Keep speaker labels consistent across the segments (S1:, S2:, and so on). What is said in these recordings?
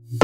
S1: And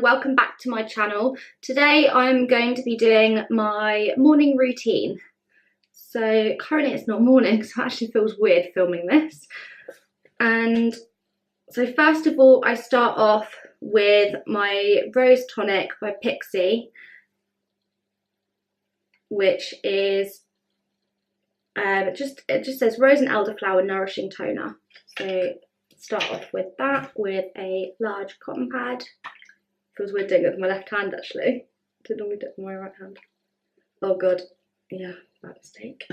S1: welcome back to my channel. Today I'm going to be doing my morning routine. So currently it's not morning, so it actually feels weird filming this. And so first of all, I start off with my Rose Tonic by Pixie, which is it just says Rose and Elderflower Nourishing Toner. So start off with that with a large cotton pad. Feels weird doing it with my left hand actually. I didn't normally do it with my right hand. Oh god, yeah, bad mistake.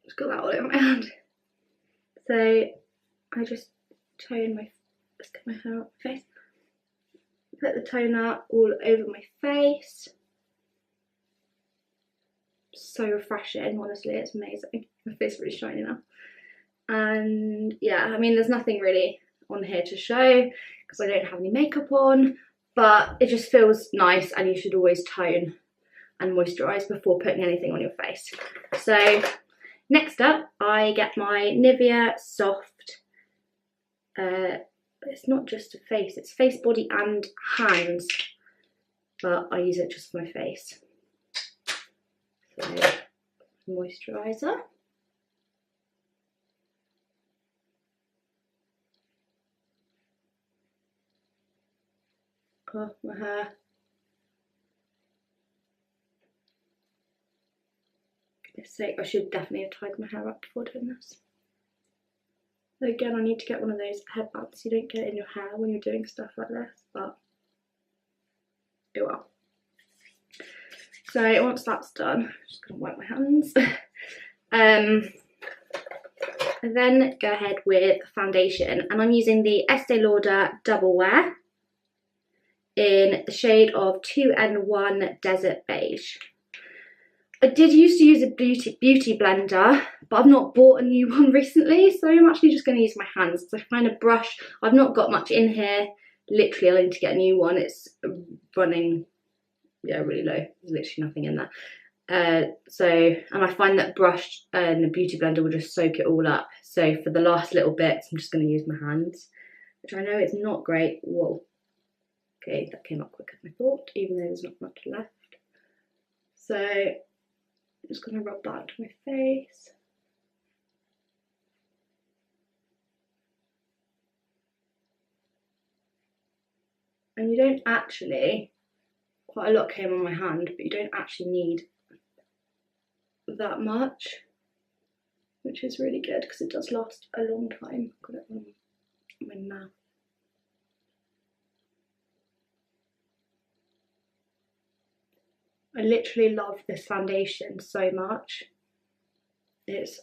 S1: Just got that all over my hand. So I just let's get my hair up my face. Put the toner all over my face. So refreshing, honestly, it's amazing. My face is really shiny now. And yeah, I mean there's nothing really on here to show because I don't have any makeup on, but it just feels nice, and you should always tone and moisturise before putting anything on your face. So next up I get my Nivea Soft, it's not just a face, it's face, body and hands, but I use it just for my face. So moisturiser. Oh, my hair. Goodness sake, I should definitely have tied my hair up before doing this. Again, I need to get one of those headbands so you don't get it in your hair when you're doing stuff like this, but oh well. So once that's done, I'm just gonna wipe my hands. And then go ahead with foundation, and I'm using the Estee Lauder Double Wear in the shade of 2N1 Desert Beige. I did used to use a beauty blender, but I've not bought a new one recently, so I'm actually just going to use my hands because I find a brush, I've not got much in here. Literally, I need to get a new one. It's running, yeah, really low. There's literally nothing in there. And I find that brush and a beauty blender will just soak it all up. So for the last little bits, I'm just going to use my hands, which I know is not great. Whoa. Okay, that came up quicker than I thought, even though there's not much left. So I'm just going to rub that onto my face. And you don't actually, quite a lot came on my hand, but you don't actually need that much, which is really good because it does last a long time. I've got it on my mouth. I literally love this foundation so much. It's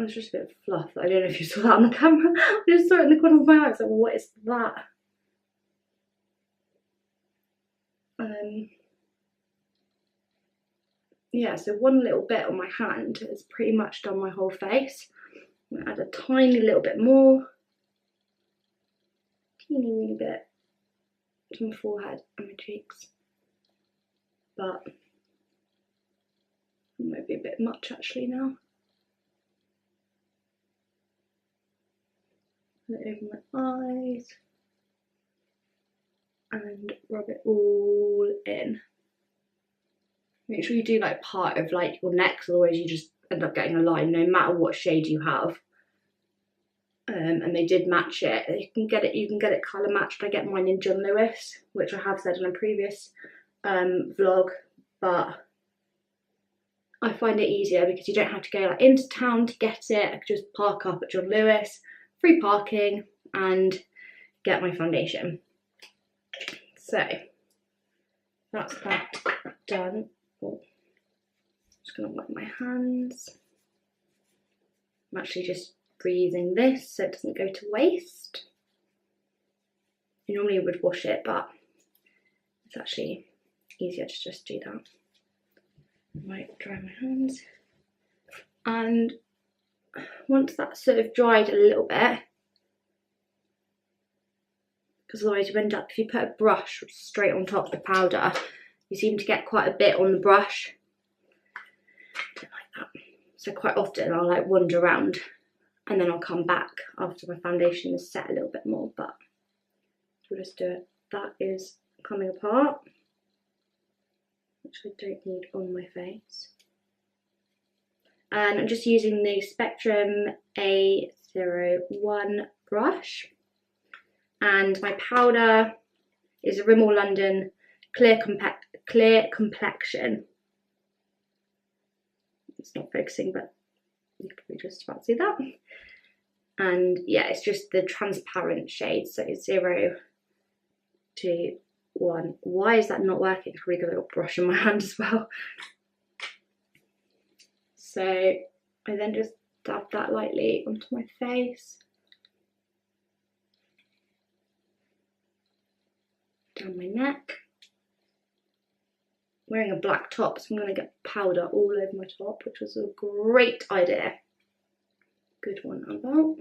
S1: just a bit of fluff. I don't know if you saw that on the camera. I just saw it in the corner of my eye. I was like, well, what is that? Yeah, so one little bit on my hand has pretty much done my whole face. I'm gonna add a tiny little bit more. Teeny weeny bit to my forehead and my cheeks. But it might be a bit much actually now. Put it over my eyes and rub it all in. Make sure you do like part of like your neck, otherwise you just end up getting a line no matter what shade you have. And they did match it. You can get it colour matched. I get mine in John Lewis, which I have said in a previous vlog, but I find it easier because you don't have to go like into town to get it. I could just park up at John Lewis, free parking, and get my foundation. So that's that done. Oh, just gonna wipe my hands. I'm actually just reusing this so it doesn't go to waste. You normally would wash it, but it's actually easier to just do that. I might dry my hands, and once that's sort of dried a little bit, because otherwise you end up, if you put a brush straight on top of the powder, you seem to get quite a bit on the brush. I don't like that. So quite often I'll like wander around and then I'll come back after my foundation is set a little bit more, but we'll just do it. That is coming apart, which I don't need on my face. And I'm just using the Spectrum A01 brush. And my powder is a Rimmel London Clear Complexion. It's not focusing, but you can probably just about see that. And yeah, it's just the transparent shade, so 0, 2, 1. Why is that not working? It's probably got a little brush in my hand as well. So I then just dab that lightly onto my face. Down my neck. I'm wearing a black top, so I'm going to get powder all over my top, which was a great idea. Good one, Annabelle.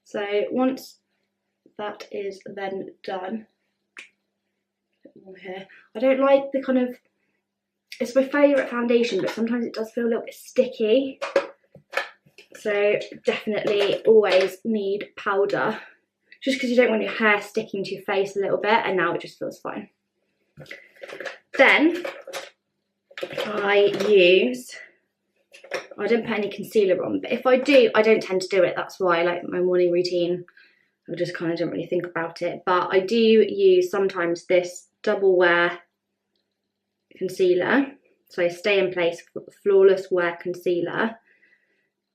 S1: So once that is then done, a bit more here. I don't like the kind of, it's my favourite foundation, but sometimes it does feel a little bit sticky. So definitely always need powder, just because you don't want your hair sticking to your face a little bit, and now it just feels fine. Then I don't put any concealer on, but if I do, I don't tend to do it. That's why, like, my morning routine, I just kind of don't really think about it. But I do use sometimes this double wear concealer. So I Stay in Place Flawless Wear Concealer.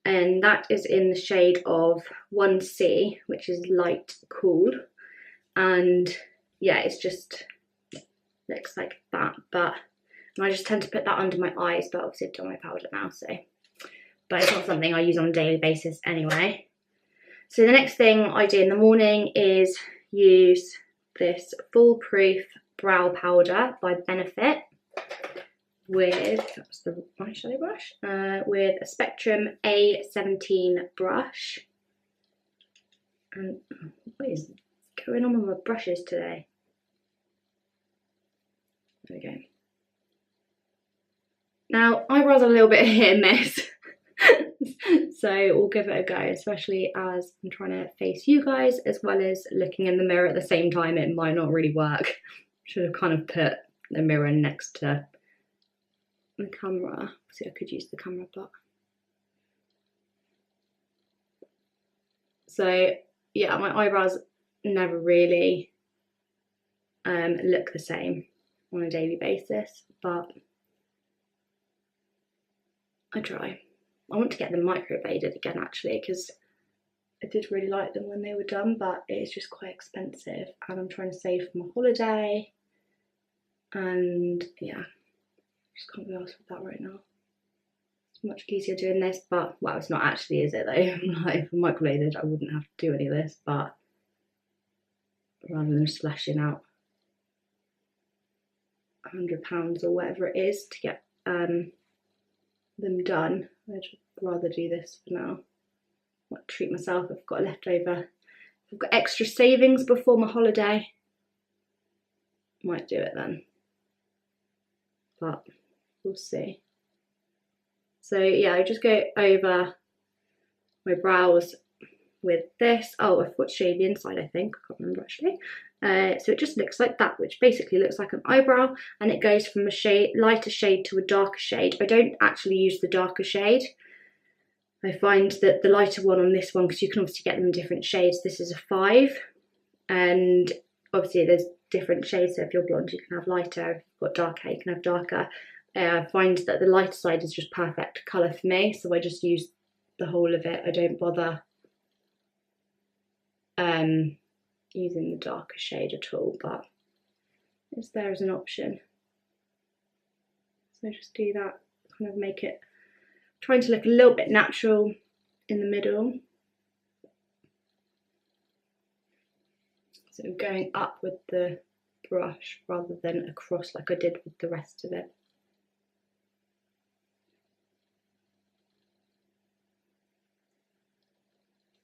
S1: And that is in the shade of 1C, which is light cool. And yeah, it's just looks like that. But I just tend to put that under my eyes, but obviously I've done my powder now, so. But it's not something I use on a daily basis anyway. So the next thing I do in the morning is use this Foolproof Brow Powder by Benefit with, that's the eyeshadow brush, with a Spectrum A17 brush. And what is going on with my brushes today? There we go. Now, eyebrows are a little bit hit and miss. So we'll give it a go, especially as I'm trying to face you guys as well as looking in the mirror at the same time. It might not really work. Should have kind of put the mirror next to the camera. See, I could use the camera, but. So yeah, my eyebrows never really look the same on a daily basis, but I try. I want to get them microbladed again, actually, because I did really like them when they were done, but it's just quite expensive, and I'm trying to save for my holiday, and yeah, just can't be arsed with that right now. It's much easier doing this, but, well, it's not actually, is it, though? Like, if I'm microbladed, I wouldn't have to do any of this, but rather than splashing out £100 or whatever it is to get them done, I'd rather do this for now. Not treat myself. I've got a leftover. I've got extra savings before my holiday. Might do it then, but we'll see. So yeah, I just go over my brows with this. Oh, I forgot to show you the inside, I think. I can't remember actually. So it just looks like that, which basically looks like an eyebrow, and it goes from a lighter shade to a darker shade. I don't actually use the darker shade. I find that the lighter one on this one, because you can obviously get them in different shades, this is a 5, and obviously there's different shades, so if you're blonde you can have lighter, if you've got dark hair you can have darker. I find that the lighter side is just perfect colour for me, so I just use the whole of it. I don't bother using the darker shade at all, but it's there as an option. So just do that, kind of make it, trying to look a little bit natural in the middle. So going up with the brush rather than across like I did with the rest of it.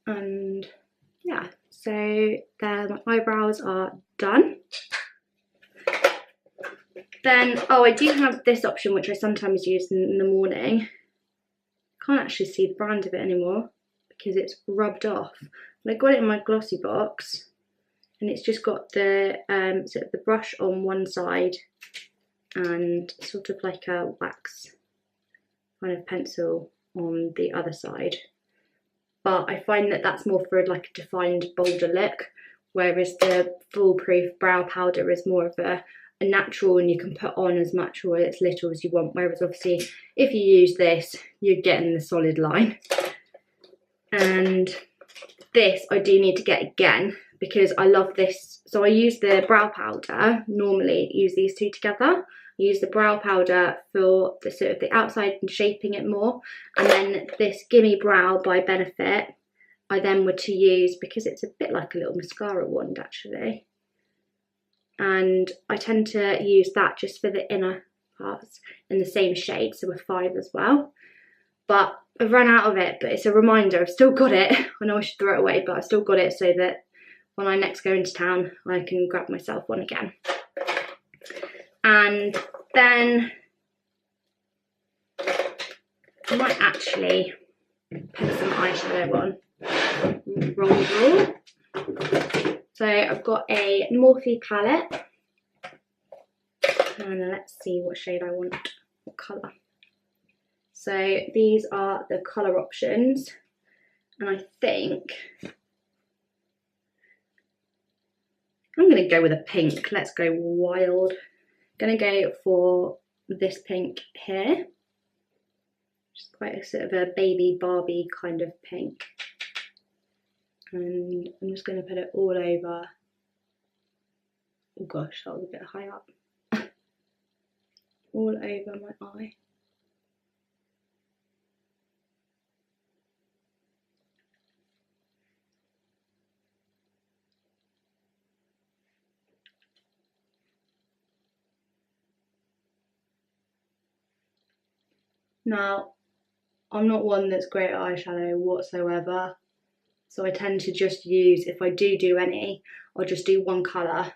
S1: And yeah, So there, my eyebrows are done. Then, oh, I do have this option which I sometimes use in the morning. Can't actually see the brand of it anymore because it's rubbed off. And I got it in my glossy box, and it's just got the sort of the brush on one side and sort of like a wax kind of pencil on the other side. But I find that that's more for like a defined, bolder look, whereas the foolproof brow powder is more of a natural, and you can put on as much or as little as you want, whereas obviously if you use this you're getting the solid line. And this I do need to get again because I love this. So I use the brow powder, normally use these two together. I use the brow powder for the sort of the outside and shaping it more, and then this Gimme Brow by Benefit I then were to use because it's a bit like a little mascara wand actually. And I tend to use that just for the inner parts in the same shade, so with 5 as well. But I've run out of it, but it's a reminder, I've still got it. I know I should throw it away, but I've still got it so that when I next go into town, I can grab myself one again. And then I might actually put some eyeshadow on. Wrong. So I've got a Morphe palette, and let's see what shade I want, what colour. So these are the colour options, and I think I'm going to go with a pink. Let's go wild. I'm going to go for this pink here. Just quite a sort of a baby Barbie kind of pink. And I'm just going to put it all over. Oh gosh, that was a bit high up. All over my eye. Now, I'm not one that's great at eyeshadow whatsoever. So I tend to just use, if I do any, I'll just do one colour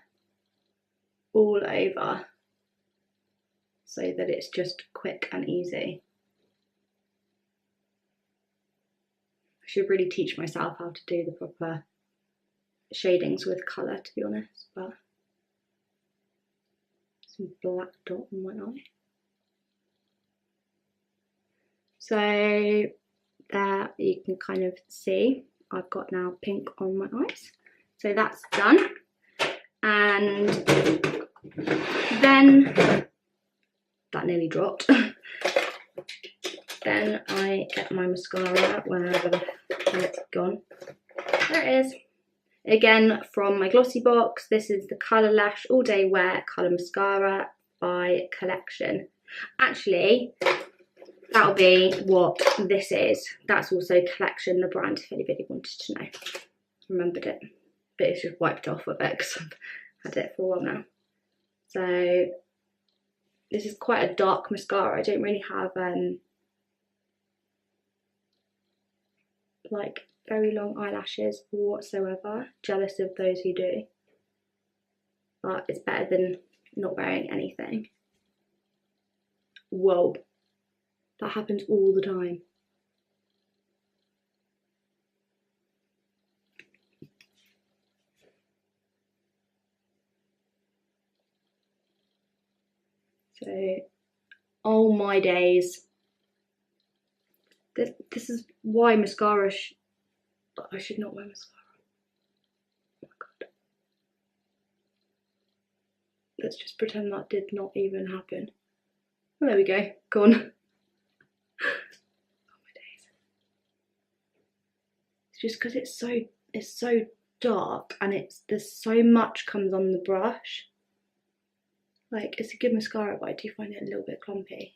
S1: all over so that it's just quick and easy. I should really teach myself how to do the proper shadings with colour, to be honest, but some black dot on my eye. So there you can kind of see I've got now pink on my eyes. So that's done. And then, that nearly dropped. Then I get my mascara, wherever it's gone. There it is. Again, from my glossy box, this is the Colour Lash All Day Wear Colour Mascara by Collection. Actually, that'll be what this is. That's also Collection, the brand, if anybody wanted to know. Remembered it, but it's just wiped off of it because I've had it for a while now. So this is quite a dark mascara. I don't really have like very long eyelashes whatsoever. Jealous of those who do. But it's better than not wearing anything. Whoa. That happens all the time. So, oh my days. This is why mascara I should not wear mascara. Oh my god. Let's just pretend that did not even happen. Well, there we go. Gone. Oh my days. It's just because it's so dark, and there's so much comes on the brush. Like, it's a good mascara, but I do find it a little bit clumpy.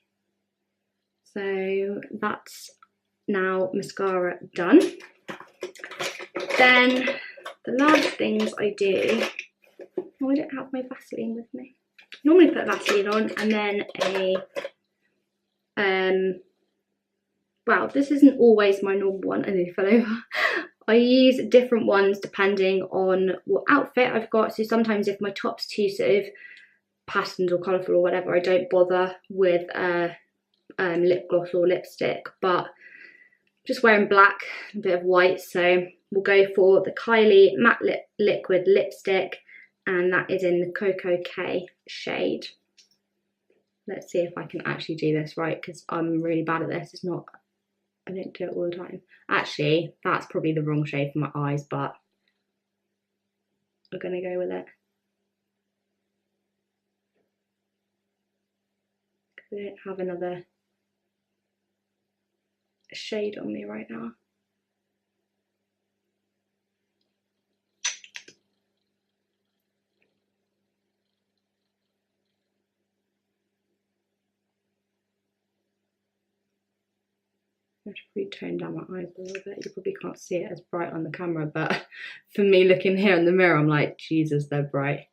S1: So that's now mascara done. Then the last things I do, oh, I don't have my Vaseline with me. Normally put Vaseline on, and then well, this isn't always my normal one. I nearly fell over. I use different ones depending on what outfit I've got. So sometimes if my top's too sort of patterned or colourful or whatever, I don't bother with lip gloss or lipstick, but just wearing black, a bit of white, so we'll go for the Kylie Matte Liquid Lipstick, and that is in the Cocoa K shade. Let's see if I can actually do this right, because I'm really bad at this. I don't do it all the time. Actually, that's probably the wrong shade for my eyes, but we're gonna go with it. I don't have another shade on me right now. I should probably tone down my eyes a little bit. You probably can't see it as bright on the camera, but for me looking here in the mirror, I'm like, Jesus, they're bright.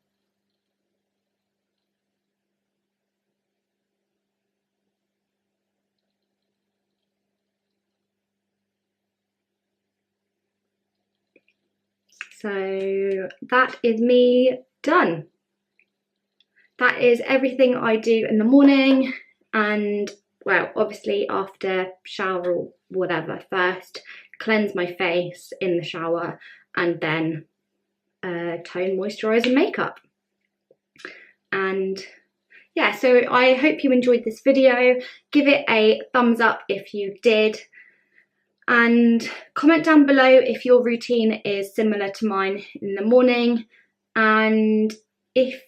S1: So that is me done. That is everything I do in the morning, and well, obviously after shower or whatever, first cleanse my face in the shower and then tone, moisturise and makeup. And yeah, so I hope you enjoyed this video. Give it a thumbs up if you did, and comment down below if your routine is similar to mine in the morning, and if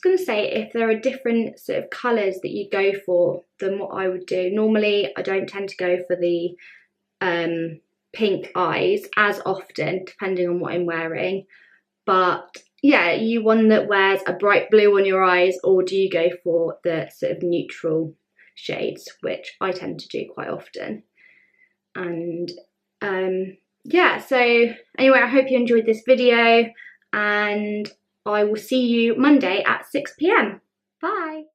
S1: going to say if there are different sort of colours that you go for than what I would do. Normally I don't tend to go for the pink eyes as often, depending on what I'm wearing, but yeah, you one that wears a bright blue on your eyes, or do you go for the sort of neutral shades, which I tend to do quite often. And yeah, so anyway, I hope you enjoyed this video, and I will see you Monday at 6 p.m. Bye.